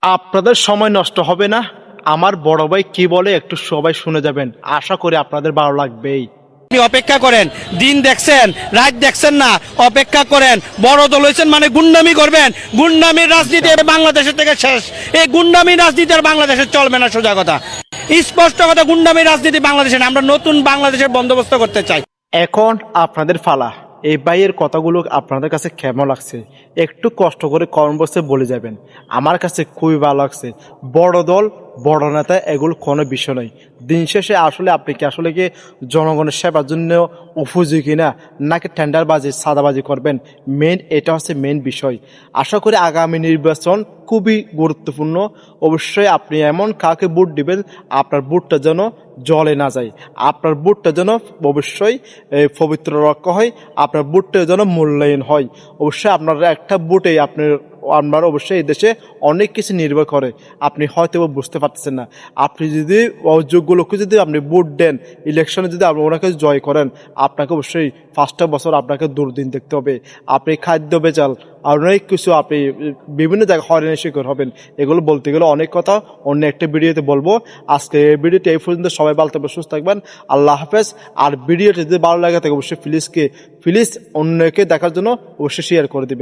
আপনাদের সময় নষ্ট হবে না। আমার বড় ভাই কি বলে একটু সবাই শুনে যাবেন, আশা করি আপনাদের ভালো লাগবেই। আপনি অপেক্ষা করেন, দিন দেখছেন রাত দেখছেন না, অপেক্ষা করেন। বড় দল হয়েছেন মানে গুন্ডামি করবেন, গুন্ডামির রাজনীতি বাংলাদেশের থেকে শেষ। এই গুন্ডামি রাজনীতি আর বাংলাদেশে চলবে না, সোজা কথা, স্পষ্ট কথা। গুন্ডামি রাজনীতি বাংলাদেশে না, আমরা নতুন বাংলাদেশের বন্দোবস্ত করতে চাই। এখন আপনাদের ফালা। এই ভাইয়ের কথাগুলো আপনাদের কাছে কেমন লাগছে একটু কষ্ট করে কমেন্ট বক্সে বলে যাবেন। আমার কাছে খুবই ভালো লাগছে। বড় দল, বড় নেতা, এগুলো কোনো বিষয় নয়। দিন শেষে আসলে আপনি কি আসলে কি জনগণের সেবার জন্য উপযোগী না, নাকি টেন্ডারবাজি সাদাবাজি করবেন, এটা হচ্ছে মেন বিষয়। আশা করি আগামী নির্বাচন খুবই গুরুত্বপূর্ণ। অবশ্যই আপনি এমন কাউকে ভোট দিবেন আপনার ভোটটা যেন জলে না যায়, আপনার ভোটটা যেন অবশ্যই পবিত্র রক্ষা হয়, আপনার ভোটটা যেন মূল্যায়ন হয়। অবশ্যই আপনার একটা ভোটেই আপনার অবশ্যই এই দেশে অনেক কিছু নির্ভর করে। আপনি হয়তো বুঝতে পারতেছেন না। আপনি যদি অযোগ্য লোককে যদি আপনি ভোট দেন, ইলেকশনে যদি আপনি ওনাকে জয় করেন, আপনাকে অবশ্যই 5টা বছর আপনাকে দুর্দিন দেখতে হবে। আপনি খাদ্য বেচাল, অনেক কিছু, আপনি বিভিন্ন জায়গায় হয়রানির শিকার হবেন। এগুলো বলতে গেলে অনেক কথা, অন্য একটা ভিডিওতে বলবো। আজকে এই ভিডিওটি এই পর্যন্ত। সবাই ভালো থাকবেন, সুস্থ থাকবেন। আল্লাহ হাফেজ। আর ভিডিওটি যদি ভালো লাগে থাকে অবশ্যই প্লিজ অন্যকে দেখার জন্য অবশ্যই শেয়ার করে দিবেন।